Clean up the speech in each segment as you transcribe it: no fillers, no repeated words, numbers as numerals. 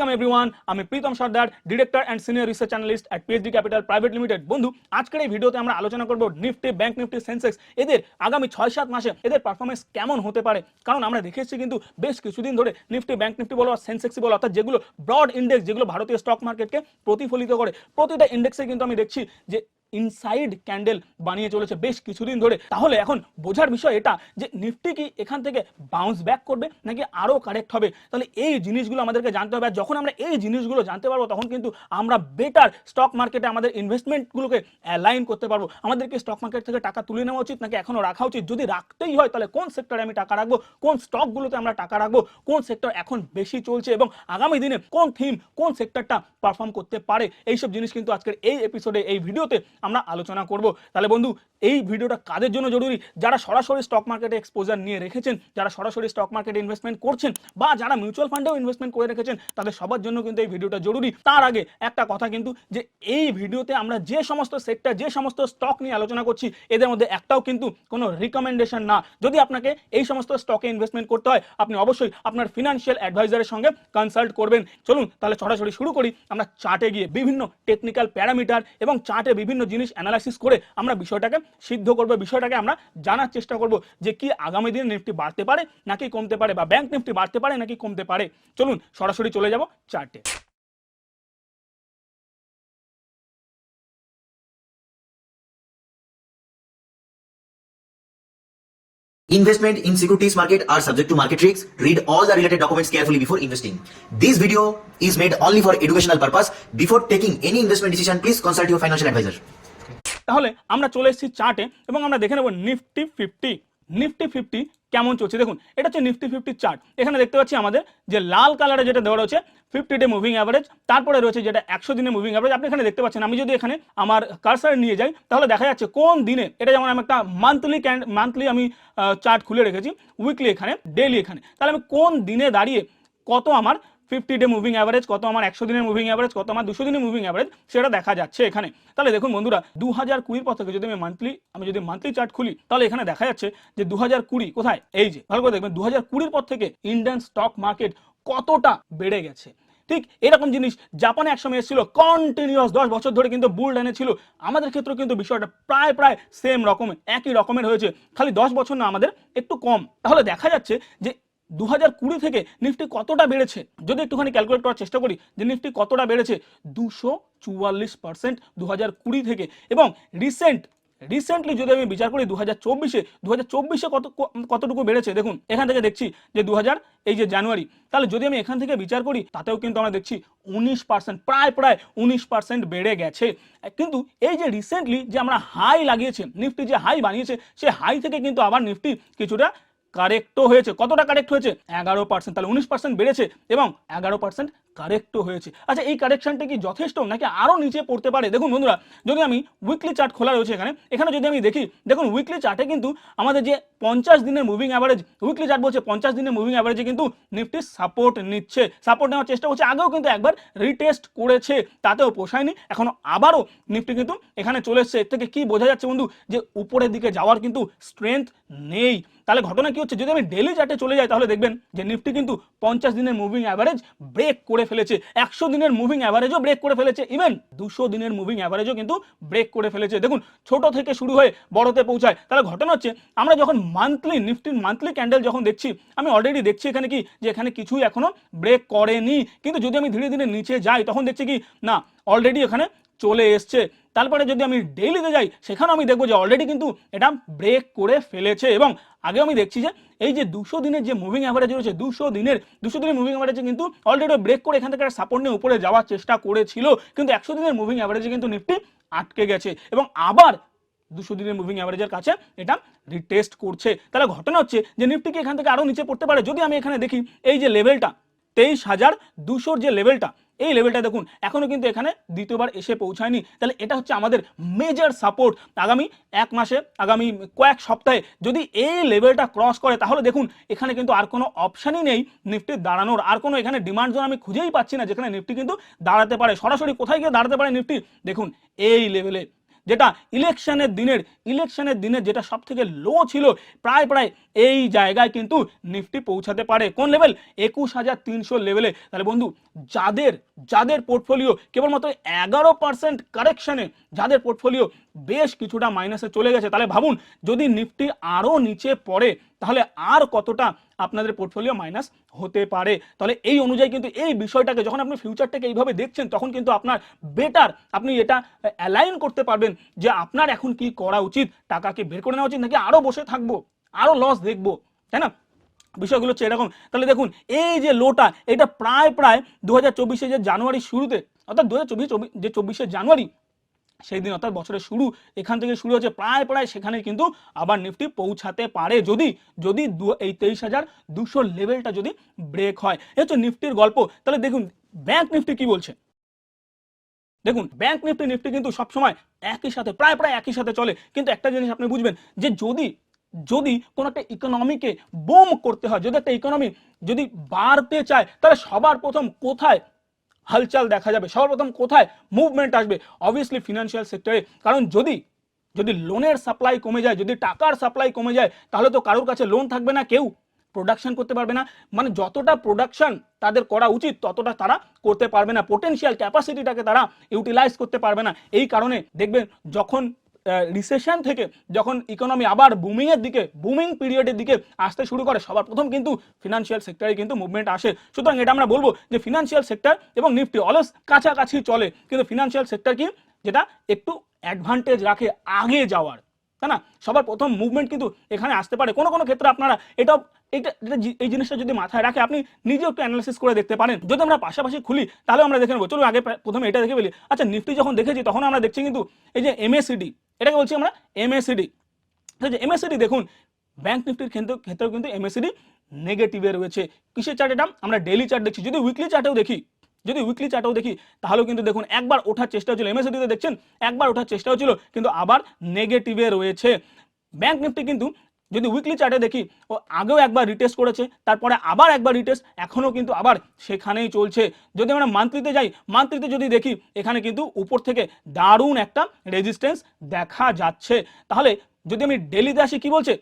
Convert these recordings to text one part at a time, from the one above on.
Welcome everyone, আমি Pritam Sardar, director and senior research analyst at PHD capital private limited. বন্ধু, আজকের এই ভিডিওতে আমরা আলোচনা করব নিফটি, ব্যাংক নিফটি, সেন্সেক্স এদের আগামী 6-7 মাসে এদের পারফরমেন্স কেমন হতে পারে। কারণ আমরা দেখেছি কিন্তু বেশ কিছুদিন ধরে নিফটি, ব্যাংক নিফটি বলো আর সেন্সেক্সই বলো, অর্থাৎ যেগুলো ব্রড ইন্ডেক্স, যেগুলো ভারতীয় স্টক মার্কেটকে প্রতিফলিত করে, প্রতিটা ইন্ডেক্সে কিন্তু আমি দেখছি যে ইনসাইড ক্যান্ডেল বানিয়ে চলেছে বেশ কিছুদিন ধরে। তাহলে এখন বোঝার বিষয় এটা যে নিফটি কি এখান থেকে বাউন্স ব্যাক করবে নাকি আরো কারেক্ট হবে। তাহলে এই জিনিসগুলো আমাদেরকে জানতে হবে। আর যখন আমরা এই জিনিসগুলো জানতে পারবো তখন কিন্তু আমরা বেটার স্টক মার্কেটে আমাদের ইনভেস্টমেন্টগুলোকে অ্যালাইন করতে পারবো। আমাদেরকে স্টক মার্কেট থেকে টাকা তুলে নেওয়া উচিত নাকি এখনো রাখা উচিত, যদি রাখতেই হয় তাহলে কোন সেক্টরে আমি টাকা রাখবো, কোন স্টকগুলোতে আমরা টাকা রাখবো, কোন সেক্টর এখন বেশি চলছে এবং আগামী দিনে কোন থিম, কোন সেক্টরটা পারফর্ম করতে পারে, এইসব জিনিস কিন্তু আজকের এই এপিসোডে, এই ভিডিওতে আমরা আলোচনা করব। তাহলে বন্ধু, এই ভিডিওটা কাদের জন্য জরুরি? যারা সরাসরি স্টক মার্কেটে এক্সপোজার নিয়ে রেখেছেন, যারা সরাসরি স্টক মার্কেটে ইনভেস্টমেন্ট করছেন, বা যারা মিউচুয়াল ফান্ডেও ইনভেস্টমেন্ট করে রেখেছেন, তাদের সবার জন্য কিন্তু এই ভিডিওটা জরুরি। তার আগে একটা কথা কিন্তু, যে এই ভিডিওতে আমরা যে সমস্ত সেক্টর, যে সমস্ত স্টক নিয়ে আলোচনা করছি, এদের মধ্যে একটাও কিন্তু কোনো রিকমেন্ডেশন না। যদি আপনাকে এই সমস্ত স্টকে ইনভেস্টমেন্ট করতে হয়, আপনি অবশ্যই আপনার ফিনান্সিয়াল অ্যাডভাইজারের সঙ্গে কনসাল্ট করবেন। চলুন তাহলে সরাসরি শুরু করি। আমরা চার্টে গিয়ে বিভিন্ন টেকনিক্যাল প্যারামিটার এবং চার্টে বিভিন্ন জিনিস অ্যানালাইসিস করে আমরা বিষয়টাকে সিদ্ধ করব, বিষয়টাকে আমরা জানার চেষ্টা করব যে কি আগামী দিনে নিফটি বাড়তে পারে নাকি কমতে পারে, বা ব্যাংক নিফটি বাড়তে পারে নাকি কমতে পারে। চলুন সরাসরি চলে যাব চার্টে। Investment in securities market are subject to market risks. Read all the related documents carefully before investing. This video is made only for educational purpose. Before taking any investment decision, please consult your financial advisor. তাহলে আমরা চলে এসেছি চার্টে এবং আমরা দেখে নেব Nifty 50। Nifty 50 কেমন চলছে দেখুন। এটা হচ্ছে নিফটি 50 চার্ট। এখানে দেখতে পাচ্ছি আমাদের যে লাল কালারে যেটা দেওয়া রয়েছে 50 ডে মুভিং অ্যাভারেজ, তারপরে রয়েছে যেটা 100 দিনের মুভিং অ্যাভারেজ। আপনি এখানে দেখতে পাচ্ছেন, আমি যদি এখানে আমার কার্সার নিয়ে যাই তাহলে দেখা যাচ্ছে কোন দিনে, এটা যেমন আমি একটা মান্থলি আমি চার্ট খুলে রেখেছি, উইকলি এখানে, ডেইলি এখানে, তাহলে আমি কোন দিনে দাঁড়িয়ে কত আমার 50 ডে মুভিং অ্যাভারেজ, কত আমার 100 দিনের মুভিং অ্যাভারেজ, কত আমার 200 দিনের মুভিং অ্যাভারেজ, সেটা দেখা যাচ্ছে এখানে। তাহলে দেখুন বন্ধুরা, 2020 পর থেকে যদি আমি মান্থলি চার্ট খুলি তাহলে এখানে দেখা যাচ্ছে যে 2020 কোথায়, এই যে ভালো করে দেখবেন, 2020 পর থেকে ইন্ডিয়ান স্টক মার্কেট কতটা বেড়ে গেছে। ঠিক এরকম জিনিস জাপানে একসময় এসেছিল, কন্টিনিউয়াস 10 বছর ধরে কিন্তু বুল ডানে ছিল। আমাদের ক্ষেত্রে কিন্তু বিষয়টা প্রায় সেম রকমের, একই রকমের হয়েছে, খালি 10 বছর না, আমাদের একটু কম। তাহলে দেখা যাচ্ছে যে 2020 থেকে নিফটি কতটা বেড়েছে, যদি একটুখানি ক্যালকুলেট করার চেষ্টা করি যে নিফটি কতটা বেড়েছে, 244% 2020 থেকে। এবং রিসেন্টলি যদি আমি বিচার করি 2024-এ কতটুকু বেড়েছে দেখুন। এখান থেকে দেখছি যে এই যে জানুয়ারি, তাহলে যদি আমি এখান থেকে বিচার করি তাতেও কিন্তু আমরা দেখছি 19%, প্রায় 19% বেড়ে গেছে। কিন্তু এই যে রিসেন্টলি যে আমরা হাই লাগিয়েছে, নিফটি যে হাই বানিয়েছে, সে হাই থেকে কিন্তু আবার নিফটি কিছুটা কারেক্টও হয়েছে। কতটা কারেক্ট হয়েছে? 11%। তাহলে 19% বেড়েছে এবং 11% কারেক্টও হয়েছে। আচ্ছা, এই কারেকশনটা কি যথেষ্ট নাকি আরো নিচে পড়তে পারে? দেখুন বন্ধুরা, যদি আমি উইকলি চার্ট খোলা রয়েছে এখানে যদি আমি দেখি, দেখুন উইকলি চার্টে কিন্তু আমাদের যে 50 দিনের মুভিং অ্যাভারেজ, উইকলি চার্ট বলছে 50 দিনের মুভিং অ্যাভারেজে কিন্তু নিফটি সাপোর্ট নিচ্ছে, সাপোর্ট নেওয়ার চেষ্টা করছে। আগেও কিন্তু একবার রিটেস্ট করেছে, তাতেও পোষায়নি, এখনো আবারও নিফটি কিন্তু এখানে চলে এসছে। এর থেকে কি বোঝা যাচ্ছে বন্ধু, যে উপরের দিকে যাওয়ার কিন্তু স্ট্রেংথ নেই। তাহলে ঘটনা কি হচ্ছে, যদি আমি ডেইলি চার্টে চলে যাই তাহলে দেখবেন যে নিফটি কিন্তু 50 দিনের মুভিং অ্যাভারেজ ব্রেক করে ফেলেছে, 100 দিনের মুভিং অ্যাভারেজও ব্রেক করে ফেলেছে, ইভেন 200 দিনের মুভিং অ্যাভারেজও কিন্তু ব্রেক করে ফেলেছে। দেখুন, ছোট থেকে শুরু হয়ে বড়তে পৌঁছায়। তাহলে ঘটনা হচ্ছে, আমরা যখন নিফটির মান্থলি ক্যান্ডেল যখন দেখছি, আমি অলরেডি দেখছি এখানে কি, যে এখানে কিছুই এখনো ব্রেক করেনি। কিন্তু যদি আমি ধীরে ধীরে নিচে যাই তখন দেখছি কি, না, অলরেডি এখানে চলে এসছে। তারপরে যদি আমি ডেইলিতে যাই সেখানে আমি দেখবো যে অলরেডি কিন্তু এটা ব্রেক করে ফেলেছে। এবং আগে আমি দেখছি যে এই যে 200 দিনের যে মুভিং অ্যাভারেজ রয়েছে, 200 দিনের মুভিং অ্যাভারেজে কিন্তু অলরেডি ব্রেক করে এখান থেকে সাপোর্ট নিয়ে উপরে যাওয়ার চেষ্টা করেছিল, কিন্তু 100 দিনের মুভিং অ্যাভারেজে কিন্তু নিফটি আটকে গেছে এবং আবার 200 দিনের মুভিং অ্যাভারেজের কাছে এটা রিটেস্ট করছে। তাহলে ঘটনা হচ্ছে যে নিফটি কি এখান থেকে আরো নিচে পড়তে পারে। যদি আমি এখানে দেখি এই যে লেভেলটা 23,200 যে লেভেলটা, এই লেভেলটা দেখুন এখনো কিন্তু এখানে দ্বিতীয়বার এসে পৌঁছায়নি। তাহলে এটা হচ্ছে আমাদের মেজর সাপোর্ট। আগামী এক মাসে, আগামী কয়েক সপ্তাহে যদি এই লেভেলটা ক্রস করে তাহলে দেখুন এখানে কিন্তু আর কোনো অপশানই নেই নিফটি দাঁড়ানোর, আর কোনো এখানে ডিমান্ড জোন আমি খুঁজেই পাচ্ছি না যেখানে নিফটি কিন্তু দাঁড়াতে পারে। সরাসরি কোথায় গিয়ে দাঁড়াতে পারে নিফটি, দেখুন এই লেভেলে যেটা ইলেকশনের দিনের যেটা সব থেকে লো ছিল, প্রায় এই জায়গায় কিন্তু নিফটি পৌঁছাতে পারে। কোন লেভেল? 21,300 লেভেলে। তাহলে বন্ধু, যাদের পোর্টফোলিও কেবলমাত্র 11% কারেকশনে, যাদের পোর্টফোলিও বেশ কিছুটা মাইনাসে চলে গেছে, তাহলে ভাবুন যদি নিফটি আরো নিচে পড়ে তাহলে আর কতটা আপনাদের পোর্টফোলিও মাইনাস হতে পারে। তাহলে এই অনুযায়ী কিন্তু এই বিষয়টাকে যখন আপনি ফিউচারটাকে এইভাবে দেখছেন, তখন কিন্তু আপনার বেটার আপনি এটা অ্যালাইন করতে পারবেন যে আপনার এখন কি করা উচিত। টাকাকে বের করে নেওয়া উচিত নাকি আরো বসে থাকবো, আরো লস দেখবো, তাই না? বিষয়গুলো হচ্ছে এরকম। তাহলে দেখুন এই যে লোটা, এটা প্রায় 2024 যে জানুয়ারি শুরুতে, অর্থাৎ 2024 জানুয়ারি সেই দিন, অর্থাৎ বছরের শুরু এখান থেকে শুরু হচ্ছে, প্রায় সেখানে কিন্তু আবার নিফটি পৌঁছাতে পারে যদি এই 23,200 লেভেলটা যদি ব্রেক হয়। এই হচ্ছে নিফটির গল্প। তাহলে দেখুন ব্যাংক নিফটি কি বলছে। দেখুন ব্যাংক নিফটি কিন্তু সবসময় একই সাথে প্রায় একই সাথে চলে, কিন্তু একটা জিনিস আপনি বুঝবেন যে যদি কোনো একটা ইকোনমিকে বুম করতে হয়, যদি একটা ইকোনমি যদি বাড়তে চায়, তাহলে সবার প্রথম কোথায় হালচাল দেখা যাবে, সবার প্রথম কোথায় মুভমেন্ট আসবে? অবভিয়াসলি ফিনান্সিয়াল সেক্টরে। কারণ যদি লোনের সাপ্লাই কমে যায়, যদি টাকার সাপ্লাই কমে যায়, তাহলে তো কারোর কাছে লোন থাকবে না, কেউ প্রোডাকশন করতে পারবে না। মানে যতটা প্রোডাকশন তাদের করা উচিত ততটা তারা করতে পারবে না, পোটেনশিয়াল ক্যাপাসিটিটাকে তারা ইউটিলাইজ করতে পারবে না। এই কারণে দেখবেন যখন রিসেশন থেকে যখন ইকোনমি আবার বুমিং পিরিয়ডের দিকে আসতে শুরু করে, সবার প্রথম কিন্তু ফিনান্সিয়াল সেক্টরে কিন্তু মুভমেন্ট আসে। সুতরাং এটা আমরা বলবো যে ফিনান্সিয়াল সেক্টর এবং নিফটি অলওয়েজ কাছাকাছি চলে, কিন্তু ফিনান্সিয়াল সেক্টর কি যেটা একটু অ্যাডভান্টেজ রাখে আগে যাওয়ার, তাই না? সবার প্রথম মুভমেন্ট কিন্তু এখানে আসতে পারে। কোনো ক্ষেত্রে আপনারা এই জিনিসটা যদি মাথায় রাখে আপনি নিজেও একটু অ্যানালাইসিস করে দেখতে পারেন। যদি আমরা পাশাপাশি খুলি তাহলে আমরা দেখে নেবো। চলো আগে প্রথমে এটা দেখে ফেলি। আচ্ছা, নিফটি যখন দেখেছি তখন আমরা দেখছি কিন্তু এই যে এমএসিডি, এটাকে বলছি আমরা এমএসিডি। এমএসিডি দেখুন ব্যাংক নিফটির ক্ষেত্রেও কিন্তু এমএসিডি নেগেটিভে রয়েছে। কিসের চার্ট? এটা আমরা ডেইলি চার্ট দেখছি। যদি উইকলি চার্টেও দেখি তাহলেও কিন্তু দেখুন একবার ওঠার চেষ্টা হচ্ছিল, এমএসিডিতে দেখছেন একবার ওঠার চেষ্টা হচ্ছিল, কিন্তু আবার নেগেটিভে রয়েছে। ব্যাংক নিফটি কিন্তু যদি উইকলি চার্টে দেখি, ও আগেও একবার রিটেস্ট করেছে, তারপরে আবার একবার রিটেস্ট, এখনও কিন্তু আবার সেখানেই চলছে। যদি আমরা মান্থলিতে যাই, মান্থলিতে যদি দেখি এখানে কিন্তু উপর থেকে দারুণ একটা রেজিস্ট্যান্স দেখা যাচ্ছে। তাহলে যদি আমি ডেলিতে আসি, কি বলছে?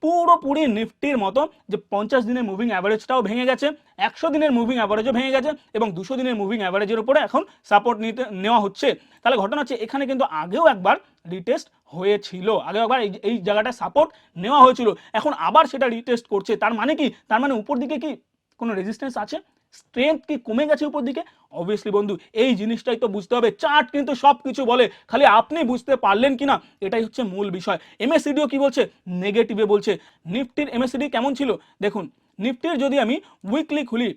পুরোপুরি নিফটির মতো যে 50 দিনের মুভিং অ্যাভারেজটাও ভেঙে গেছে, 100 দিনের মুভিং অ্যাভারেজও ভেঙে গেছে, এবং 200 দিনের মুভিং অ্যাভারেজের উপরে এখন সাপোর্ট নেওয়া হচ্ছে। তাহলে ঘটনা হচ্ছে এখানে কিন্তু আগেও একবার রিটেস্ট হয়েছিল, আগেও একবার এই জায়গাটা সাপোর্ট নেওয়া হয়েছিল, এখন আবার সেটা রিটেস্ট করছে। তার মানে কি? তার মানে উপর দিকে কি কোনো রেজিস্ট্যান্স আছে? স্ট্রেংথ কি কমে গেছে উপর দিকে? অবভিয়াসলি বন্ধু এই জিনিসটাই তো বুঝতে হবে। চার্ট কিন্তু সব কিছু বলে, খালি আপনি বুঝতে পারলেন কিনা এটাই হচ্ছে মূল বিষয়। এমএসিডিও কি বলছে? নেগেটিভে বলছে। নিফটির এমএসিডি কেমন ছিল দেখুন। নিফটির যদি আমি উইকলি খুলি,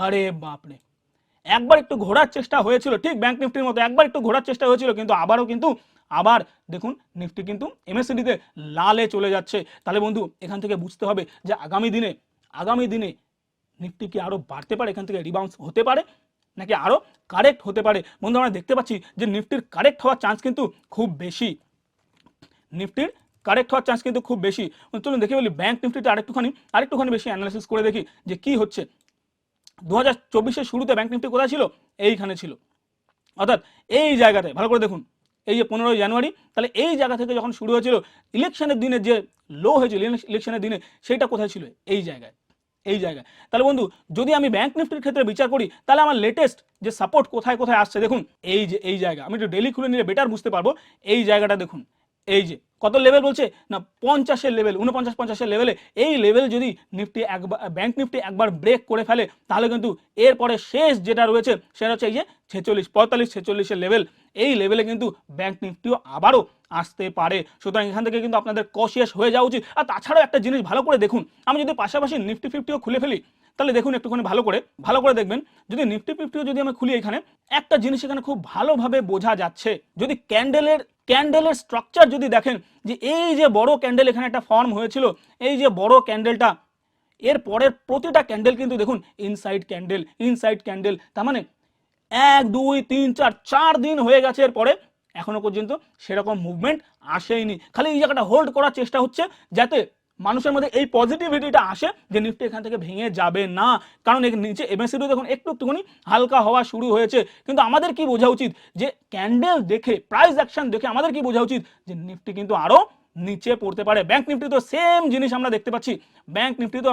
আরে বাপরে, একবার একটু ঘোরার চেষ্টা হয়েছিল, ঠিক ব্যাংক নিফটির মতো একবার একটু ঘোরার চেষ্টা হয়েছিল, কিন্তু আবার দেখুন নিফটি কিন্তু এমএসিডিতে লালে চলে যাচ্ছে। তাহলে বন্ধু এখান থেকে বুঝতে হবে যে আগামী দিনে নিফটি কি আরো বাড়তে পারে, এখান থেকে রিবাউন্স হতে পারে, নাকি আরো কারেক্ট হতে পারে। বন্ধু আমরা দেখতে পাচ্ছি যে নিফটির কারেক্ট হওয়ার চান্স কিন্তু খুব বেশি, চলুন দেখে বলি ব্যাংক নিফটিতে আরেকটুখানি বেশি অ্যানালাইসিস করে দেখি যে কি হচ্ছে। 2024 শুরুতে ব্যাংক নিফটি কোথায় ছিল? এইখানে ছিল, অর্থাৎ এই জায়গাতে। ভালো করে দেখুন, এই যে 15 জানুয়ারি, তাহলে এই জায়গা থেকে যখন শুরু হয়েছিল ইলেকশনের দিনে যে লো হয়েছিল, ইলেকশনের দিনে সেইটা কোথায় ছিল? এই জায়গায়। তাহলে বন্ধু যদি আমি ব্যাংক নিফটির ক্ষেত্রে বিচার করি, তাহলে আমার লেটেস্ট যে সাপোর্ট কোথায় আসছে দেখুন, এই জায়গা। আমি একটু ডেলি খুলে নিলে বেটার বুঝতে পারবো। এই জায়গাটা দেখুন, এই যে কত লেভেল বলছে না, 50-এর লেভেল, 49-50-এর লেভেলে। এই লেভেল যদি ব্যাংক নিফটি একবার ব্রেক করে ফেলে, তাহলে কিন্তু এরপরে শেষ যেটা রয়েছে সেটা হচ্ছে এই যে 45-46-46-এর লেভেল। এই লেভেলে কিন্তু ব্যাংক নিফটিও আবারও আসতে পারে। সুতরাং এখান থেকে কিন্তু আপনাদের কশিয়াস হয়ে যাওয়া উচিত। আর তাছাড়াও একটা জিনিস ভালো করে দেখুন, আমি যদি পাশাপাশি নিফটি ফিফটিও খুলে ফেলি, তাহলে দেখুন একটুখানি ভালো করে দেখবেন। যদি নিফটি ফিফটিও যদি আমি খুলি, এখানে একটা জিনিস এখানে খুব ভালোভাবে বোঝা যাচ্ছে। যদি ক্যান্ডেলের স্ট্রাকচার যদি দেখেন, যে এই যে বড় ক্যান্ডেল এখানে একটা ফর্ম হয়েছিল, এই যে বড় ক্যান্ডেলটা, এর পরের প্রতিটা ক্যান্ডেল কিন্তু দেখুন ইনসাইড ক্যান্ডেল। তার মানে 1 2 3 4 দিন হয়ে গেছে, এরপরে এখনো পর্যন্ত সেরকম মুভমেন্ট আসেইনি। খালি এই জায়গাটা হোল্ড করার চেষ্টা হচ্ছে, যাতে মানুষের মধ্যে এই পজিটিভিটিটা আসে যে নিফটি এখান থেকে ভেঙে যাবে না, কারণ এর নিচে এমএসসিডি দেখুন একটুখানি হালকা হওয়া শুরু হয়েছে, কিন্তু আমাদের কি বোঝা উচিত যে ক্যান্ডেল দেখে প্রাইস অ্যাকশন দেখে আমাদের কি বোঝা উচিত যে নিফটি কিন্তু আরো নিচে পড়তে পারে। ব্যাংক নিফটি তো সেম জিনিস আমরা দেখতে পাচ্ছি, ব্যাংক নিফটি তো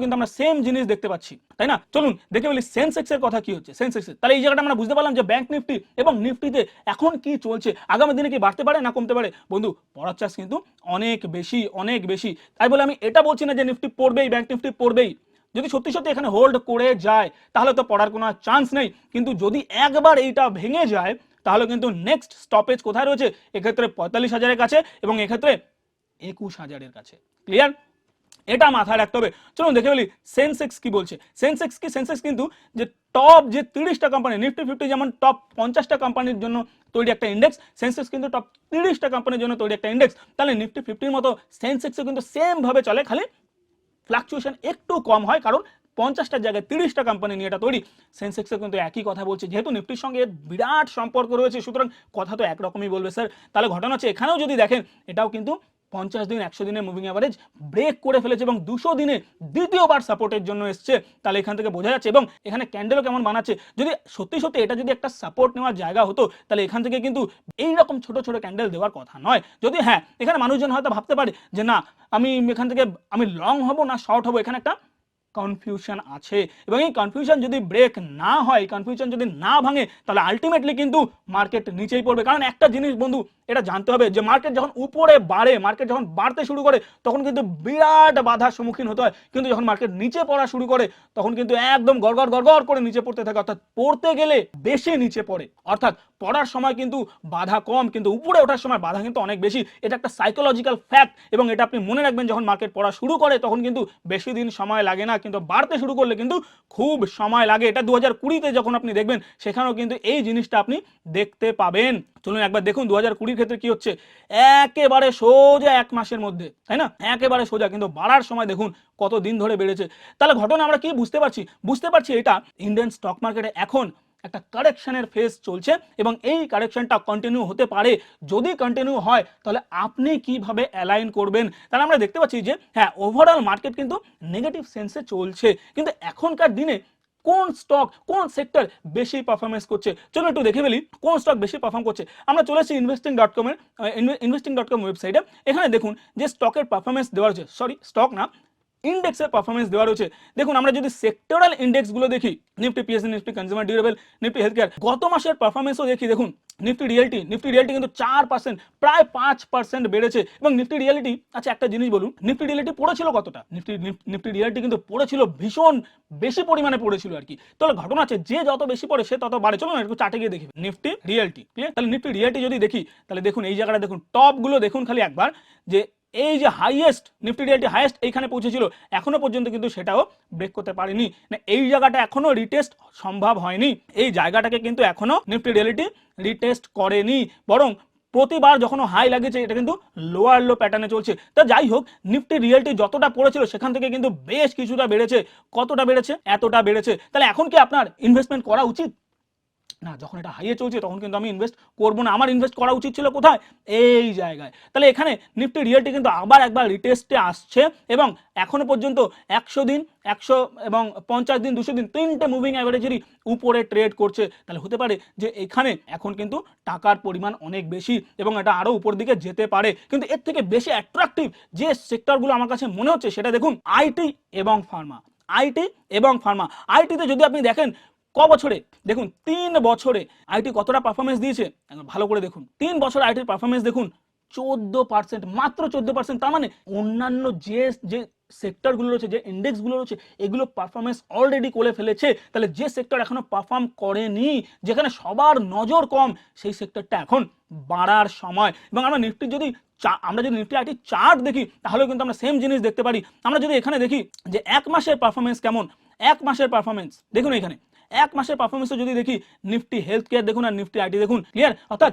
কিন্তু আমরা সেম জিনিস দেখতে পাচ্ছি, তাই না? চলুন দেখে বলি সেন্সেক্স এর কথা কি হচ্ছে। সেন্সেক্স তাহলে এই জায়গাটা আমরা বুঝতে পারলাম যে ব্যাংক নিফটি এবং নিফটিতে এখন কি চলছে, আগামী দিনে কি বাড়তে পারে না কমতে পারে। বন্ধু পড়ার চান্স কিন্তু অনেক বেশি, তাই বলে আমি এটা বলছি না যে নিফটি পড়বেই, ব্যাংক নিফটি পড়বেই। যদি সত্যি এখানে হোল্ড করে যায় তাহলে তো পড়ার কোনো চান্স নেই, কিন্তু যদি একবার এইটা ভেঙে যায় তাহলে কিন্তু নেক্সট স্টপেজ কোথায় রয়েছে, এক্ষেত্রে 45,000-এর কাছে এবং এক্ষেত্রে 21,000-এর কাছে। ক্লিয়ার? এটা মাথায় রাখতে হবে। চলুন দেখে বলি সেন্সেক্স কি বলছে। সেন্সেক্স কিন্তু যে টপ যে 30টা কোম্পানি, নিফটি 50 যেমন টপ 50টা কোম্পানির জন্য তৈরি একটা ইন্ডেক্স, সেন্সেক্স কিন্তু টপ 30টা কোম্পানির জন্য তৈরি একটা ইন্ডেক্স। তাহলে নিফটি 50-র মতো সেন্সেক্সও কিন্তু সেম ভাবে চলে, খালি ফ্লাকচুয়েশন একটু কম হয়, কারণ 50টার জায়গায় 30টা কোম্পানি নিয়ে এটা তৈরি। সেন্সেক্সে কিন্তু একই কথা বলছে, যেহেতু নিফটির সঙ্গে বিরাট সম্পর্ক রয়েছে, সুতরাং কথা তো একরকমই বলবে স্যার। তাহলে ঘটনা হচ্ছে এখানেও যদি দেখেন এটাও কিন্তু 50 দিন 100 দিনের মুভিং অ্যাভারেজ ব্রেক করে ফেলেছে এবং 200 দিনে দ্বিতীয়বার সাপোর্টের জন্য এসছে। তাহলে এখান থেকে বোঝা যাচ্ছে, এবং এখানে ক্যান্ডেলও কেমন বানাচ্ছে, যদি সত্যি এটা যদি একটা সাপোর্ট নেওয়ার জায়গা হতো তাহলে এখান থেকে কিন্তু এইরকম ছোট ক্যান্ডেল দেওয়ার কথা নয়। যদি হ্যাঁ এখানে মানুষজন হয়তো ভাবতে পারে যে না আমি এখান থেকে আমি লং হব না শর্ট হব, এখানে একটা কনফিউশন আছে, এবং এই কনফিউশন যদি ব্রেক না হয়, কনফিউশন যদি না ভাঙে, তাহলে আলটিমেটলি কিন্তু মার্কেট নিচেই পড়বে। কারণ একটা জিনিস বন্ধু এটা জানতে হবে যে মার্কেট যখন উপরে বাড়ে, মার্কেট যখন বাড়তে শুরু করে তখন কিন্তু বিরাট বাধার সম্মুখীন হতে হয়, কিন্তু যখন মার্কেট নিচে পড়া শুরু করে তখন কিন্তু একদম গড়গড় করে নিচে পড়তে থাকে, অর্থাৎ পড়তে গেলে বেশি নিচে পড়ে। অর্থাৎ পড়ার সময় কিন্তু বাধা কম, কিন্তু উপরে ওঠার সময় বাধা কিন্তু অনেক বেশি। এটা একটা সাইকোলজিক্যাল ফ্যাক্ট, এবং এটা আপনি মনে রাখবেন যখন মার্কেট পড়া শুরু করে তখন কিন্তু বেশি দিন সময় লাগে না, কিন্তু বাড়তে শুরু করলে কিন্তু খুব সময় লাগে। এটা 2020-তে যখন আপনি দেখবেন সেখানেও কিন্তু এই জিনিসটা আপনি দেখতে পাবেন। চলুন একবার দেখুন 2020-র ক্ষেত্রে কি হচ্ছে, একেবারে সোজা 1 মাসের মধ্যে, তাই না? একেবারে সোজা, কিন্তু বাড়ার সময় দেখুন কত দিন ধরে বেড়েছে। তাহলে ঘটনা আমরা কি বুঝতে পারছি এটা ইন্ডিয়ান স্টক মার্কেটে এখন একটা কারেকশনের ফেজ চলছে, এবং এই কারেকশনটা কন্টিনিউ হতে পারে। যদি কন্টিনিউ হয় তাহলে আপনি কিভাবে অ্যালাইন করবেন। তাহলে আমরা দেখতে পাচ্ছি যে হ্যাঁ ওভারঅল মার্কেট কিন্তু নেগেটিভ সেন্সে চলছে, কিন্তু এখনকার দিনে কোন স্টক কোন সেক্টর বেশি পারফরমেন্স করছে চলুন একটু দেখে ফেলি কোন স্টক বেশি পারফর্ম করছে। আমরা চলে এসেছি investing.com এর investing.com ওয়েবসাইটে। এখানে দেখুন যে স্টকের পারফরমেন্স দেওয়া রয়েছে, সরি স্টক না ইন্ডেক্সের পারফরমেন্স দেওয়া রয়েছে। দেখুন আমরা যদি সেক্টরাল ইন্ডেক্সগুলো দেখি, Nifty PSC, Nifty consumer durable, Nifty health care, গত মাসের পারফরমেন্সও দেখি, দেখুন নিফটি রিয়েলিটি কিন্তু 4%, প্রায় 5% বেড়েছে। এবং নিফটি রিয়েলিটি, আচ্ছা একটা জিনিস বলুন, নিফটি রিয়েলিটি পড়েছিল কতটা? নিফটি রিয়েলিটি কিন্তু পড়েছিল ভীষণ বেশি পরিমাণে পড়েছিল আর কি। তাহলে ঘটনা আছে যে যত বেশি পড়ে সে তত বাড়ে। চলো না একটু চার্টে গিয়ে দেখি নিফটি রিয়েলিটি। তাহলে নিফটি রিয়েলিটি যদি দেখি তাহলে দেখুন এই জায়গাটা দেখুন, টপগুলো দেখুন খালি একবার, যে এই যে হাইয়েস্ট নিফটি রিয়েলিটি হাইয়েস্ট এইখানে পৌঁছেছিল, এখনো পর্যন্ত কিন্তু সেটাও ব্রেক করতে পারেনি। এই জায়গাটা এখনো রিটেস্ট সম্ভব হয়নি, এই জায়গাটাকে কিন্তু এখনো নিফটি রিয়েলিটি রিটেস্ট করেনি, বরং প্রতিবার যখন হাই লাগেছে এটা কিন্তু লোয়ার লো প্যাটার্নে চলছে। তা যাই হোক, নিফটি রিয়েলিটি যতটা পড়েছিল সেখান থেকে কিন্তু বেশ কিছুটা বেড়েছে। কতটা বেড়েছে? এতটা বেড়েছে। তাহলে এখন কি আপনার ইনভেস্টমেন্ট করা উচিত? না, যখন এটা হাইয়ে চলছে তখন কিন্তু আমি ইনভেস্ট করবো না। আমার ইনভেস্ট করা উচিত ছিল কোথায়? এই জায়গায়। তাহলে এখানে নিফটি রিয়েলিটি কিন্তু আবার একবার রিটেস্টে আসছে, এবং এখনো পর্যন্ত 100 দিন 100 এবং 50 দিন 200 দিন 3টে মুভিং অ্যাভারেজেরই উপরে ট্রেড করছে। তাহলে হতে পারে যে এখানে এখন কিন্তু টাকার পরিমাণ অনেক বেশি এবং এটা আরো উপর দিকে যেতে পারে। কিন্তু এর থেকে বেশি অ্যাট্রাকটিভ যে সেক্টরগুলো আমার কাছে মনে হচ্ছে সেটা দেখুন আইটি এবং ফার্মা। আইটিতে যদি আপনি দেখেন বছরে, দেখুন 3 বছরে আইটি কতটা পারফরমেন্স দিয়েছে ভালো করে দেখুন। 3 বছর আইটির পারফরমেন্স দেখুন 14%, মাত্র 14%। তার মানে অন্যান্য যে সেক্টরগুলো রয়েছে, যে ইন্ডেক্সগুলো রয়েছে, এগুলো পারফরমেন্স অলরেডি করে ফেলেছে। তাহলে যে সেক্টর এখনো পারফর্ম করেনি, যেখানে সবার নজর কম, সেই সেক্টরটা এখন বাড়ার সময়। এবং আমরা নিফটি নিফটি আইটি চার্ট দেখি তাহলেও কিন্তু আমরা সেম জিনিস দেখতে পারি। আমরা যদি এখানে দেখি যে 1 মাসের পারফরমেন্স কেমন, 1 মাসের পারফরমেন্স দেখুন, এখানে 1 মাসের পারফরমেন্সে যদি দেখি নিফটি হেলথ কেয়ার দেখুন আর নিফটি আইটি দেখুন, ক্লিয়ার? অর্থাৎ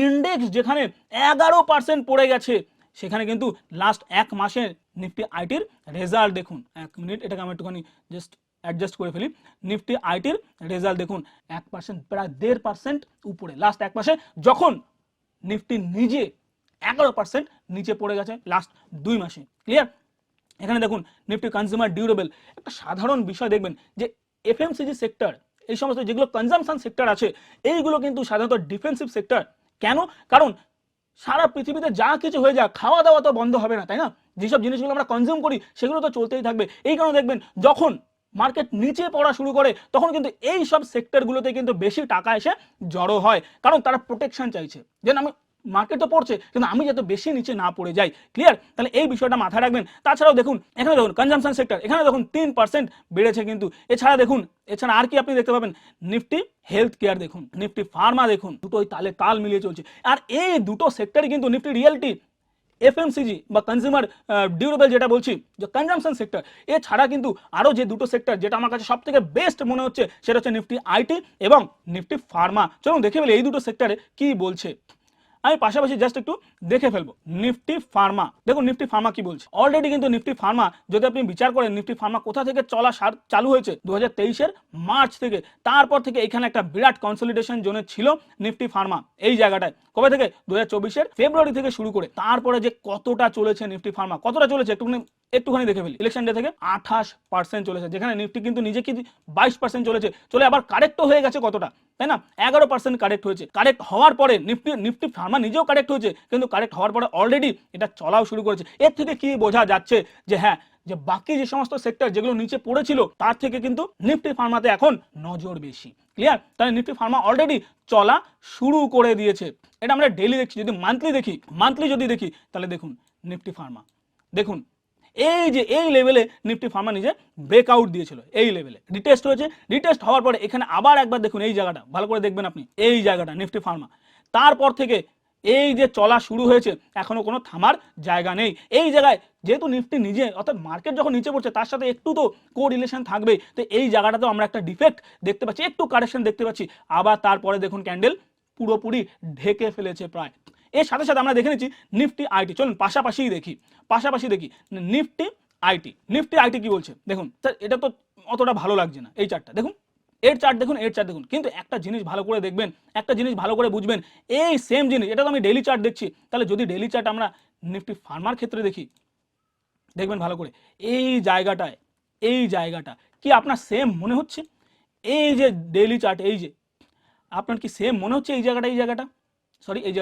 ইন্ডেক্স যেখানে 11% পড়ে গেছে, সেখানে কিন্তু লাস্ট 1 মাসে নিফটি আইটির রেজাল্ট দেখুন। 1 মিনিট, এটাকে আমি একটুখানি জাস্ট অ্যাডজাস্ট করে ফেলি। নিফটি আইটির রেজাল্ট দেখুন 1%, প্রায় 1.5% উপরে লাস্ট 1 মাসে, যখন নিফটি নিজে 11% নিচে পড়ে গেছে লাস্ট 2 মাসে। ক্লিয়ার? এখানে দেখুন নিফটি কনজিউমার ডিউরেবল, একটা সাধারণ বিষয় দেখবেন যে এফএমসিজি সেক্টর, এই সমস্ত যেগুলো কনজামশন সেক্টর আছে, এইগুলো কিন্তু সাধারণত ডিফেন্সিভ সেক্টর। কেন? কারণ সারা পৃথিবীতে যা কিছু হয়ে যাক, খাওয়া দাওয়া তো বন্ধ হবে না, তাই না? যেসব জিনিসগুলো আমরা কনজিউম করি সেগুলো তো চলতেই থাকবে। এই কারণে দেখবেন যখন মার্কেট নিচে পড়া শুরু করে তখন কিন্তু এই সব সেক্টরগুলোতে কিন্তু বেশি টাকা এসে জড়ো হয়, কারণ তারা প্রোটেকশন চাইছে যে আমি মার্কেট তো পড়ছে কিন্তু আমি যাতে বেশি নিচে না পড়ে যাই। ক্লিয়ার? তাহলে এই বিষয়টা মাথায় রাখবেন। তাছাড়াও দেখুন এখানে দেখুন কনজামশন সেক্টর, এখানে দেখুন 3% বেড়েছে কিন্তু। এছাড়া দেখুন, এছাড়া আর কি আপনি দেখতে পাবেন, নিফটি হেলথ কেয়ার দেখুন, নিফটি ফার্মা দেখুন, দুটোই তালে তাল মিলিয়ে চলছে। আর এই দুটো সেক্টরই কিন্তু নিফটি রিয়েলটি, এফএমসিজি বা কনজিউমার ডিউরেবল যেটা বলছি, যে কনজামশন সেক্টর, এছাড়া কিন্তু আরও যে দুটো সেক্টর যেটা আমার কাছে সব থেকে বেস্ট মনে হচ্ছে সেটা হচ্ছে নিফটি আইটি এবং নিফটি ফার্মা। চলুন দেখে ফেলি এই দুটো সেক্টরে কি বলছে। আমি পাশাপাশি জাস্ট একটু দেখে ফেলবো নিফটি ফার্মা। দেখুন নিফটি ফার্মা কি বলছে। অলরেডি কিন্তু নিফটি ফার্মা যদি আপনি বিচার করেন, নিফটি ফার্মা কোথা থেকে চলা চালু হয়েছে 2023-এর মার্চ থেকে। তারপর থেকে এখানে একটা বিরাট কনসলিডেশন জোনে ছিল নিফটি ফার্মা এই জায়গাটায়। কবে থেকে? 2024-এর ফেব্রুয়ারি থেকে শুরু করে তারপরে যে কতটা চলেছে নিফটি ফার্মা, কতটা চলেছে একটুখানি দেখে ফেলি। ইলেকশন ডে থেকে 28% চলেছে, যেখানে নিফটি কিন্তু নিজে কি 22% চলে আবার কারেক্টও হয়ে গেছে কতটা, তাই না? 11% কারেক্ট হয়েছে। কারেক্ট হওয়ার পরে নিফটি ফার্মা নিজেও কারেক্ট হয়েছে, কিন্তু কারেক্ট হওয়ার পরে অলরেডি এটা চলাও শুরু করেছে। এর থেকে কি বোঝা যাচ্ছে যে হ্যাঁ, যে বাকি যে সমস্ত সেক্টর যেগুলো নিচে পড়েছিল তার থেকে কিন্তু নিফটি ফার্মাতে এখন নজর বেশি। ক্লিয়ার? তাহলে নিফটি ফার্মা অলরেডি চলা শুরু করে দিয়েছে। এটা আমরা ডেইলি দেখছি। যদি মান্থলি যদি দেখি তাহলে দেখুন নিফটি ফার্মা, দেখুন এই যে এই লেভেলে নিফটি ফার্মা নিজে ব্রেকআউট দিয়েছিল, এই লেভেলে রিটেস্ট হয়েছে। রিটেস্ট হওয়ার পরে এখানে আবার একবার দেখুন এই জায়গাটা ভালো করে দেখবেন আপনি, এই জায়গাটা নিফটি ফার্মা। তারপর থেকে এই যে চলা শুরু হয়েছে, এখনো কোনো থামার জায়গা নেই এই জায়গায়। যেহেতু নিফটি নিজে, অর্থাৎ মার্কেট যখন নিচে পড়ছে তার সাথে একটু তো কোরিলেশন থাকবে। তো এই জায়গাটাতেও আমরা একটা ডিফেক্ট দেখতে পাচ্ছি, একটু কারেকশন দেখতে পাচ্ছি। আবার তারপরে দেখুন ক্যান্ডেল পুরোপুরি ঢেকে ফেলেছে প্রায়। এর সাথে সাথে আমরা দেখে নিচ্ছি নিফটি আইটি। চলুন পাশাপাশি দেখি নিফটি আইটি কি বলছে। দেখুন স্যার, এটা তো অতটা ভালো লাগছে না এই চার্টটা। দেখুন এর চার্ট দেখুন, কিন্তু একটা জিনিস ভালো করে দেখবেন, একটা জিনিস ভালো করে বুঝবেন। এই সেম জিনিস, এটা তো আমি ডেইলি চার্ট দেখছি, তাহলে যদি ডেইলি চার্ট আমরা নিফটি ফার্মার ক্ষেত্রে দেখি, দেখবেন ভালো করে এই জায়গাটা কি আপনার সেম মনে হচ্ছে? এই যে ডেইলি চার্ট, এই যে আপনার কি সেম মনে হচ্ছে এই জায়গাটা সরি এই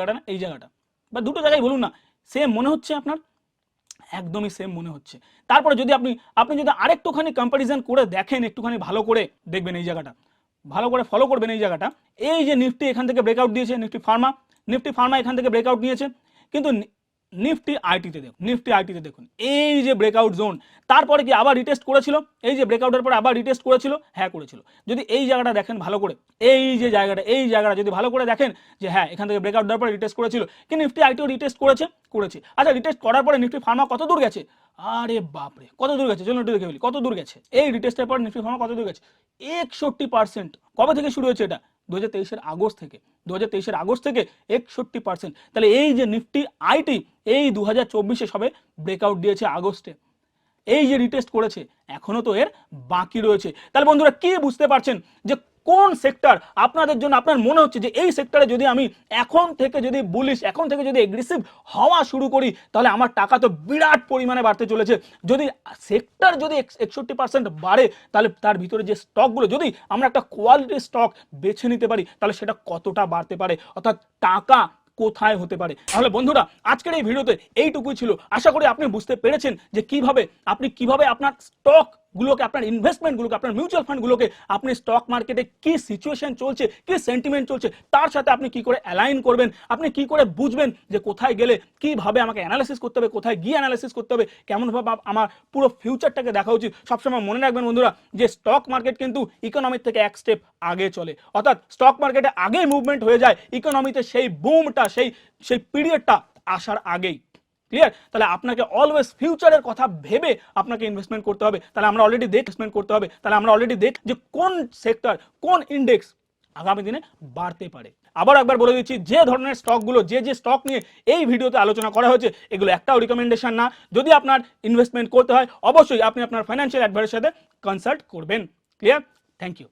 জায়গাটা বা দুটো জায়গায় বলুন না, সেম মনে হচ্ছে আপনার? একদমই সেম মনে হচ্ছে। তারপরে যদি আপনি যদি আরেকটুখানি কম্প্যারিজন করে দেখেন, একটুখানি ভালো করে দেখবেন এই জায়গাটা, ভালো করে ফলো করবেন এই জায়গাটা। এই যে নিফটি এখান থেকে ব্রেকআউট দিয়েছে, নিফটি ফার্মা এখান থেকে ব্রেকআউট নিয়েছে, কিন্তু নিফটি আইটিতে দেখুন এই যে ব্রেকআউট জোন, তারপরে কি আবার রিটেস্ট করেছিল? এই যে ব্রেকআউটের পরে আবার রিটেস্ট করেছিল, হ্যাঁ করেছিল। যদি এই জায়গাটা দেখেন ভালো করে, এই জায়গাটা যদি ভালো করে দেখেন যে হ্যাঁ, এখান থেকে ব্রেকআউট দেওয়ার পরে রিটেস্ট করেছিল, কিন্তু নিফটি আইটিও রিটেস্ট করেছে। আচ্ছা, রিটেস্ট করার পরে নিফটি ফার্মা কত দূর গেছে? আরে বাপরে, কত দূর গেছে? চলুন একটু দেখে ফেলি কত দূর গেছে। এই রিটেস্টের পর নিফটি ফার্মা কত দূর গেছে? 61%। কবে থেকে শুরু হয়েছে এটা? 2023-এর আগস্ট থেকে। 2023-এর আগস্ট থেকে 61%। তাহলে এই যে নিফটি আইটি এই 2024-এ সবে ব্রেকআউট দিয়েছে আগস্টে, এই যে রিটেস্ট করেছে, এখনো তো এর বাকি রয়েছে। তাহলে বন্ধুরা কি বুঝতে পারছেন যে কোন সেক্টর আপনাদের জন্য, আপনার মনে হচ্ছে যে এই সেক্টরে যদি আমি এখন থেকে যদি বুলিশ, এখন থেকে যদি এগ্রেসিভ হওয়া শুরু করি তাহলে আমার টাকা তো বিরাট পরিমাণে বাড়তে চলেছে। যদি সেক্টর যদি 61% বাড়ে, তাহলে তার ভিতরে যে স্টকগুলো যদি আমরা একটা কোয়ালিটি স্টক বেছে নিতে পারি তাহলে সেটা কতটা বাড়তে পারে, অর্থাৎ টাকা কোথায় হতে পারে। তাহলে বন্ধুরা আজকের এই ভিডিওতে এইটুকুই ছিল। আশা করি আপনি বুঝতে পেরেছেন যে কিভাবে আপনার স্টক গুলোকে, আপনার ইনভেস্টমেন্টগুলোকে, আপনার মিউচুয়াল ফান্ডগুলোকে আপনি স্টক মার্কেটে কি সিচুয়েশন চলছে, কি সেন্টিমেন্ট চলছে তার সাথে আপনি কি করে অ্যালাইন করবেন, আপনি কি করে বুঝবেন যে কোথায় গেলে কিভাবে আমাকে অ্যানালাইসিস করতে হবে, কোথায় গিয়ে অ্যানালাইসিস করতে হবে, কেমনভাবে আমার পুরো ফিউচারটাকে দেখা উচিত। সবসময় মনে রাখবেন বন্ধুরা যে স্টক মার্কেট কিন্তু ইকোনমির থেকে এক স্টেপ আগে চলে, অর্থাৎ স্টক মার্কেটে আগেই মুভমেন্ট হয়ে যায়, ইকোনমিতে সেই বুমটা, সেই পিরিয়ডটা আসার আগেই। ক্লিয়ার? তাহলে আপনাকে অলওয়েজ ফিউচারের কথা ভেবে আপনাকে ইনভেস্টমেন্ট করতে হবে। তাহলে আমরা অলরেডি দেখ যে কোন সেক্টর, কোন ইন্ডেক্স আগামী দিনে বাড়তে পারে। আবার একবার বলে দিচ্ছি, যে ধরনের স্টকগুলো, যে স্টক নিয়ে এই ভিডিওতে আলোচনা করা হয়েছে, এগুলো একটাও রিকমেন্ডেশন না। যদি আপনার ইনভেস্টমেন্ট করতে হয় অবশ্যই আপনি আপনার ফাইন্যান্সিয়াল অ্যাডভাইজারের সাথে কনসাল্ট করবেন। ক্লিয়ার? Thank you.